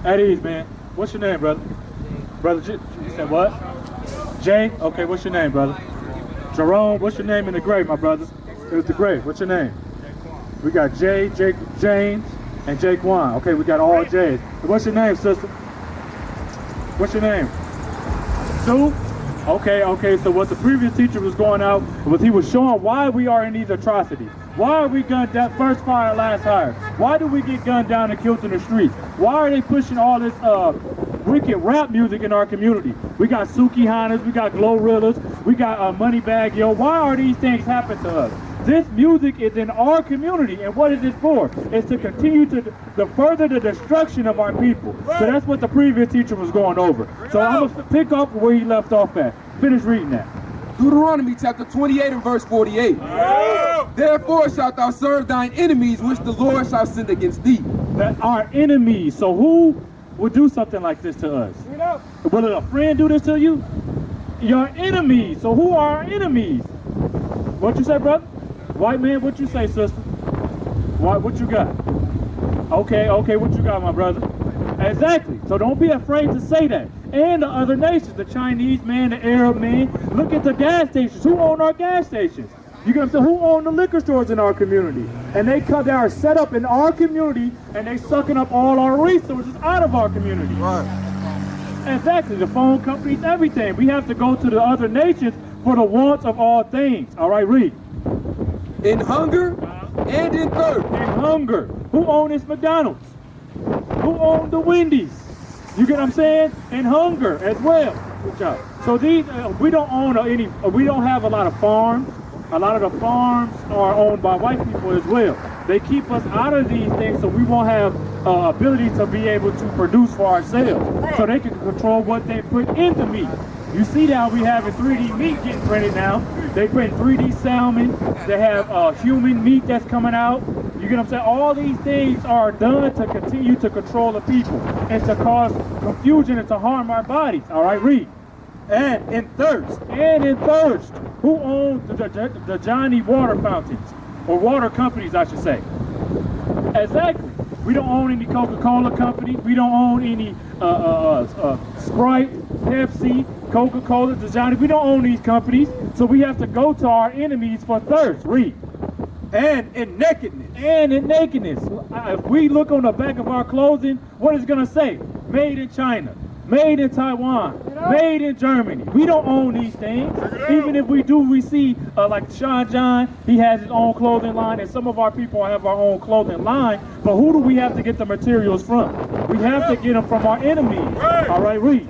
At ease, man. What's your name, brother? Brother, you said what? Jay? Okay, what's your name, brother? Jerome, what's your name in the grave, my brother? It's the grave. What's your name? We got Jay, Jake, James, and Jaquan. Okay, we got all J's. What's your name, sister? What's your name? Sue? Okay, so what the previous teacher was going out was he was showing why we are in these atrocities. Why are we gunned down, first fire, last hire? Why do we get gunned down and killed in the streets? Why are they pushing all this wicked rap music in our community? We got Suki Hanas, we got Glorrillas, we got Moneybag Yo. Why are these things happening to us? This music is in our community, and what is it for? It's to continue to further the destruction of our people. So that's what the previous teacher was going over. So I'm going to pick up where he left off at. Finish reading that. Deuteronomy chapter 28 and verse 48. Therefore shalt thou serve thine enemies, which the Lord shall send against thee. That our enemies. So who would do something like this to us? Will a friend do this to you? Your enemies. So who are our enemies? What you say, brother? White man, what you say, sister? What you got? Okay, what you got, my brother? Exactly. So don't be afraid to say that. And the other nations, the Chinese man, the Arab man. Look at the gas stations. Who own our gas stations? You get what I'm saying? Who own the liquor stores in our community? And they are set up in our community, and they sucking up all our resources out of our community. Right. Exactly. The phone companies, everything. We have to go to the other nations for the wants of all things. All right, read. In hunger and in thirst. In hunger. Who owns this McDonald's? Who owns the Wendy's? You get what I'm saying? In hunger as well. Good job. So these we don't own any. We don't have a lot of farms. A lot of the farms are owned by white people as well. They keep us out of these things so we won't have ability to be able to produce for ourselves. So they can control what they put in the meat. You see now we have a 3D meat getting printed now. They print 3D salmon. They have human meat that's coming out. You get what I'm saying? All these things are done to continue to control the people and to cause confusion and to harm our bodies. All right, read. And in thirst. And in thirst. Who owns the Johnny water fountains? Or water companies, I should say. Exactly. We don't own any Coca-Cola company. We don't own any Sprite, Pepsi, Coca-Cola, the Johnny. We don't own these companies. So we have to go to our enemies for thirst. Read. And in nakedness. And in nakedness. If we look on the back of our clothing, what is it going to say? Made in China. Made in Taiwan, made in Germany. We don't own these things. Even if we do, we see like Sean John, he has his own clothing line, and some of our people have our own clothing line. But who do we have to get the materials from? We have to get them from our enemies. All right, read.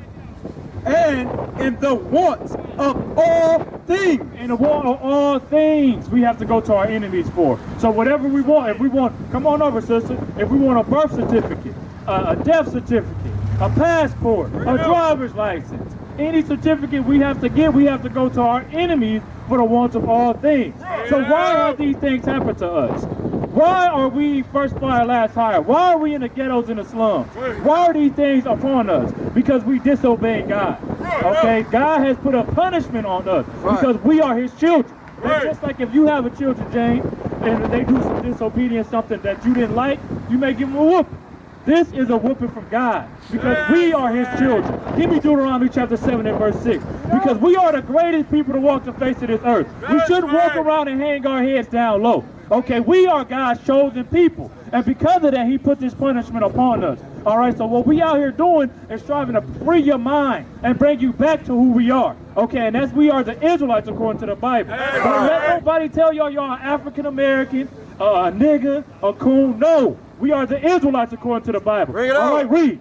And in the wants of all things. In the want of all things, we have to go to our enemies for. So whatever we want, if we want, come on over, sister. If we want a birth certificate, a death certificate, a passport, a driver's license, any certificate we have to get, we have to go to our enemies for the wants of all things. So why have these things happen to us? Why are we first fire, last hire? Why are we in the ghettos and the slums? Why are these things upon us? Because we disobey God. Okay, God has put a punishment on us because we are his children. And just like if you have a children, James, and they do some disobedience, something that you didn't like, you may give them a whooping. This is a whooping from God because we are his children. Give me Deuteronomy chapter 7 and verse 6. Because we are the greatest people to walk the face of this earth. We shouldn't walk around and hang our heads down low. Okay, we are God's chosen people. And because of that, he put this punishment upon us. All right, so what we out here doing is striving to free your mind and bring you back to who we are. Okay, and that's we are the Israelites according to the Bible. Don't let nobody tell y'all are African American, a nigga, a coon. No. We are the Israelites according to the Bible. Bring it All on. right, read.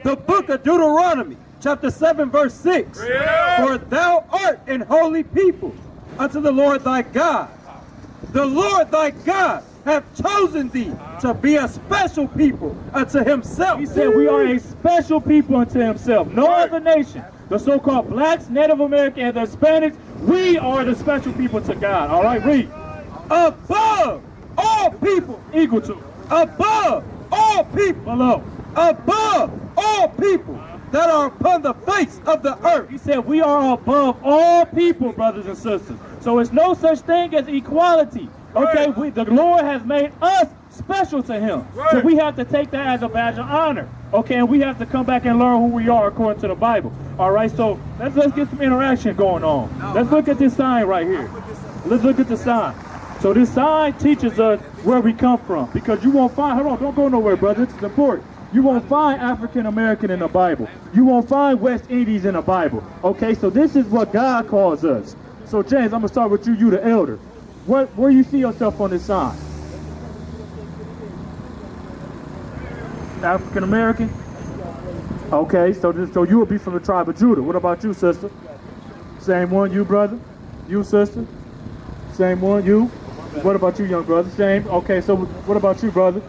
The book of Deuteronomy, chapter 7, verse 6. For thou art an holy people unto the Lord thy God. the Lord thy God hath chosen thee to be a special people unto himself. He said we are a special people unto himself. No other nation. The so-called blacks, Native American, and the Hispanics, we are the special people to God. All right, read. Above all people, Equal to. above all people, Below. above all people that are upon the face of the earth. He said we are above all people, brothers and sisters. So it's no such thing as equality. Okay, the Lord has made us special to him. So we have to take that as a badge of honor. Okay, and we have to come back and learn who we are according to the Bible. All right, so let's get some interaction going on. Let's look at this sign right here. Let's look at the sign. So this sign teaches us where we come from, because you won't find, hold on, don't go nowhere, brother, this is important. You won't find African American in the Bible. You won't find West Indies in the Bible. Okay, so this is what God calls us. So James, I'm gonna start with you, you the elder. Where you see yourself on this sign? African American? Okay, so you will be from the tribe of Judah. What about you, sister? Same one, you brother? You, sister? Same one, you? What about you, young brother? Same. Okay, so what about you, brother?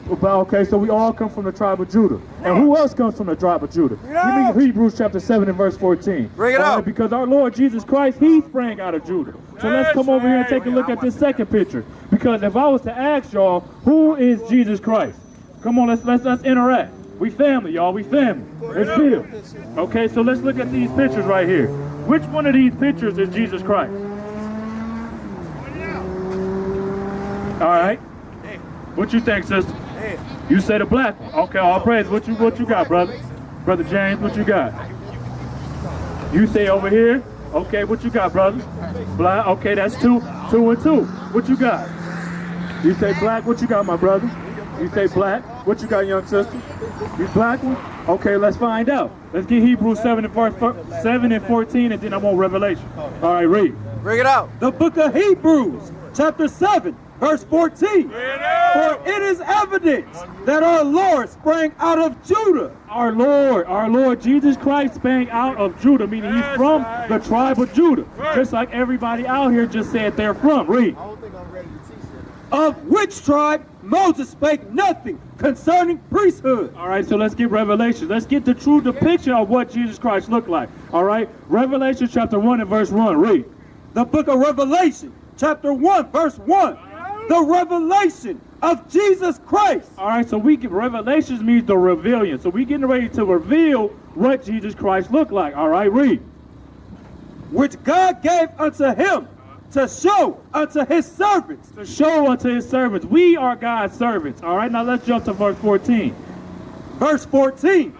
Okay, so we all come from the tribe of Judah. And who else comes from the tribe of Judah? Give me Hebrews chapter 7 and verse 14. Bring it up. Because our Lord Jesus Christ, he sprang out of Judah. So let's come over here and take a look at this second picture. Because if I was to ask y'all, who is Jesus Christ? Come on, let's interact. We family, y'all. We family. Let's build. Okay, so let's look at these pictures right here. Which one of these pictures is Jesus Christ? All right. What you think, sister? You say the black one. Okay, all praise. What you got, brother? Brother James, what you got? You say over here. Okay, what you got, brother? Black. Okay, that's two and two. What you got? You say black. What you got, my brother? You say black. What you got, young sister? You black one? Okay, let's find out. Let's get Hebrews 7 and 14, and then I'm on Revelation. All right, read. Bring it out. The book of Hebrews, chapter 7, verse 14. For it is evident that our Lord sprang out of Judah. Our Lord Jesus Christ sprang out of Judah, meaning he's from the tribe of Judah. Just like everybody out here just said they're from. Read. Of which tribe Moses spake nothing concerning priesthood. All right, so let's get Revelation. Let's get the true depiction of what Jesus Christ looked like. All right, Revelation chapter 1 and verse 1. Read. The book of Revelation, chapter 1, verse 1. The revelation of Jesus Christ. All right, so we get revelations means the revealing. So we getting ready to reveal what Jesus Christ looked like. All right, read. Which God gave unto him to show unto his servants. To show unto his servants. We are God's servants. All right, now let's jump to verse 14. Verse 14.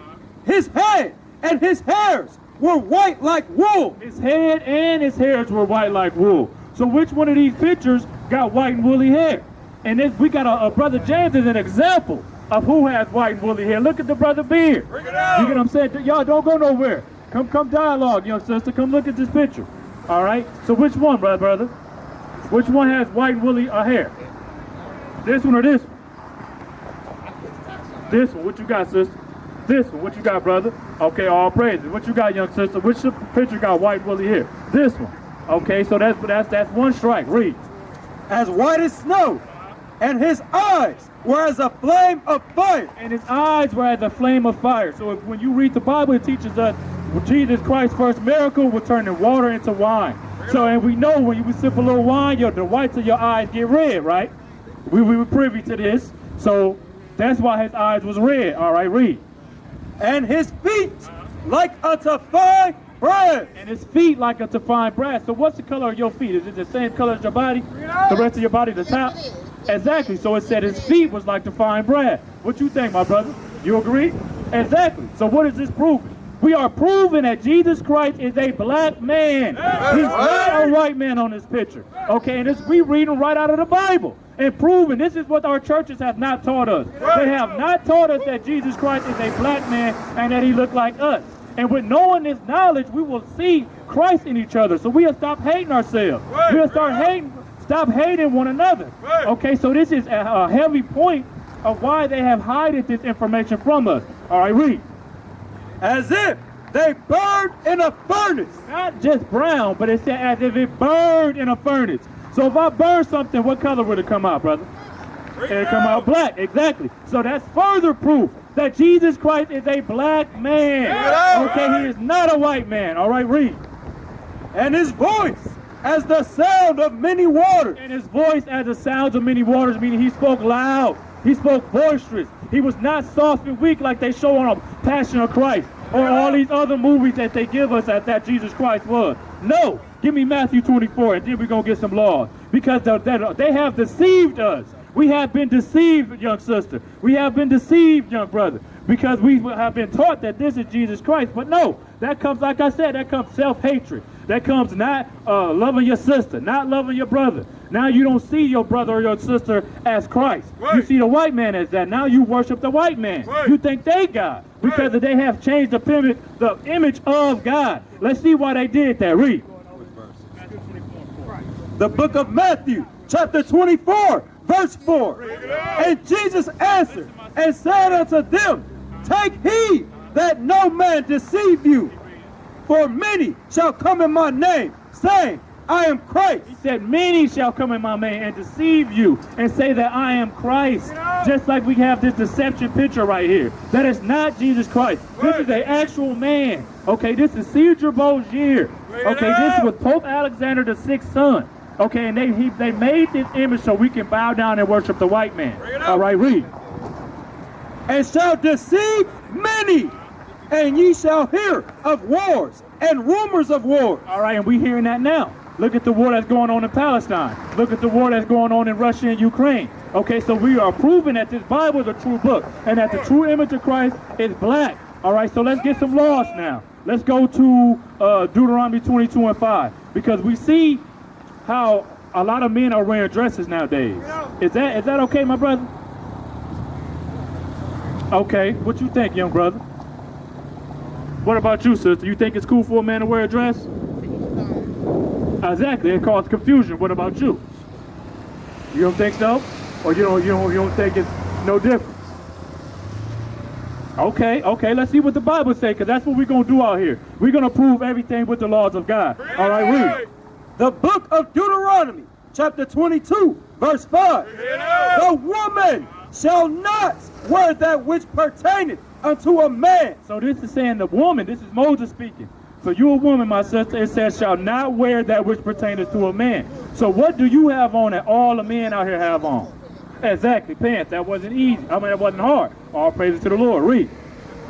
His head and his hairs were white like wool. His head and his hairs were white like wool. So which one of these pictures got white and woolly hair? And this, we got a brother James is an example of who has white and woolly hair. Look at the brother beard. Bring it out. You get what I'm saying? Y'all don't go nowhere. Come dialogue, young sister. Come look at this picture. All right. So which one, brother? Which one has white and woolly hair? This one or this one? This one. What you got, sister? This one. What you got, brother? Okay. All praises. What you got, young sister? Which picture got white and woolly hair? This one. Okay. So that's one strike. Read. As white as snow, and his eyes were as a flame of fire. And his eyes were as a flame of fire. So when you read the Bible, it teaches us Jesus Christ's first miracle was turning water into wine. So, and we know when you sip a little wine, the whites of your eyes get red, right? We were privy to this. So that's why his eyes was red. All right, read. And his feet like unto fine brass. And his feet like unto fine brass. So what's the color of your feet? Is it the same color as your body? The rest of your body, the top? Exactly. So it said his feet was like the fine brass. What you think, my brother? You agree? Exactly. So what is this proving? We are proving that Jesus Christ is a black man. He's not a white man on this picture. Okay, and we reading right out of the Bible and proving this is what our churches have not taught us. They have not taught us that Jesus Christ is a black man and that he looked like us. And with knowing this knowledge, we will see Christ in each other. So we'll stop hating ourselves. We'll stop hating one another. Okay, so this is a heavy point of why they have hidden this information from us. All right, read. As if they burned in a furnace. Not just brown, but it said as if it burned in a furnace. So if I burn something, what color would it come out, brother? It'll come out black, exactly. So that's further proof that Jesus Christ is a black man. Okay, he is not a white man. All right, read. And his voice as the sound of many waters. And his voice as the sounds of many waters, meaning he spoke loud. He spoke boisterous. He was not soft and weak like they show on a Passion of Christ or all these other movies that they give us that Jesus Christ was. No, give me Matthew 24 and then we're going to get some laws. Because they have deceived us. We have been deceived, young sister. We have been deceived, young brother. Because we have been taught that this is Jesus Christ. But no, that comes, like I said, that comes self-hatred. That comes not loving your sister, not loving your brother. Now you don't see your brother or your sister as Christ. Right. You see the white man as that. Now you worship the white man. Right. You think they God because they have changed the image of God. Let's see why they did that. Read. The book of Matthew, chapter 24, verse 4. And Jesus answered and said unto them, take heed that no man deceive you. For many shall come in my name, saying, I am Christ. He said, many shall come in my name and deceive you and say that I am Christ. Just like we have this deception picture right here. That is not Jesus Christ. This is an actual man. Okay, this is Caesar Borgia. Okay, this was Pope Alexander VI's son. Okay, and they made this image so we can bow down and worship the white man. All right, read. And shall deceive many. And ye shall hear of wars and rumors of wars. All right, and we hearing that now. Look at the war that's going on in Palestine. Look at the war that's going on in Russia and Ukraine. Okay, so we are proving that this Bible is a true book and that the true image of Christ is black. All right, so let's get some laws now. Let's go to Deuteronomy 22 and 5 because we see how a lot of men are wearing dresses nowadays. Is that okay, my brother? Okay, what you think, young brother? What about you, sister? You think it's cool for a man to wear a dress? Exactly, it causes confusion. What about you? You don't think so? Or you don't think it's no difference? Okay, let's see what the Bible says, because that's what we're going to do out here. We're going to prove everything with the laws of God. All right, read. The book of Deuteronomy, chapter 22, verse 5. The woman shall not wear that which pertaineth unto a man. So this is saying the woman, this is Moses speaking. So you a woman, my sister, it says shall not wear that which pertaineth to a man. So what do you have on that all the men out here have on? Exactly, pants. That wasn't easy. I mean, that wasn't hard. All praises to the Lord. Read.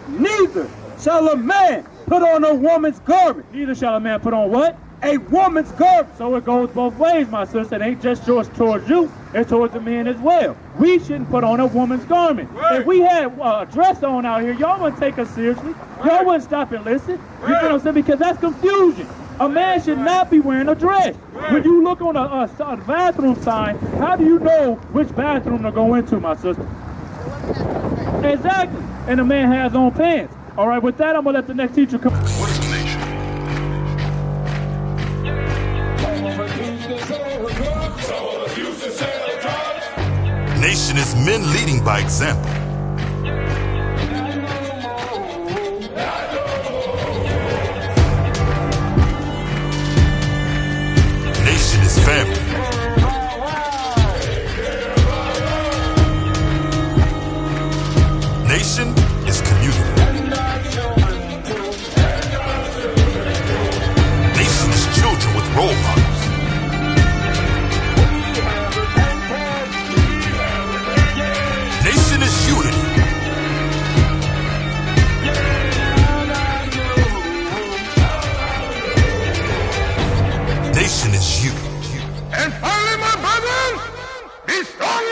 Neither shall a man put on a woman's garment. Neither shall a man put on what? A woman's garment. So it goes both ways, my sister. It ain't just towards you, it's towards the men as well. We shouldn't put on a woman's garment. Right. If we had a dress on out here, y'all wouldn't take us seriously. Y'all wouldn't stop and listen. You know what I'm saying? Because that's confusion. A man should not be wearing a dress. When you look on a bathroom sign, how do you know which bathroom to go into, my sister? Exactly. And the man has on pants. All right, with that, I'm going to let the next teacher come. What is the nation? Nation is men leading by example. Nation is family. Nation is community. Nation is children with role models. Nation is unity. Nation is you. And finally, my brothers, be strong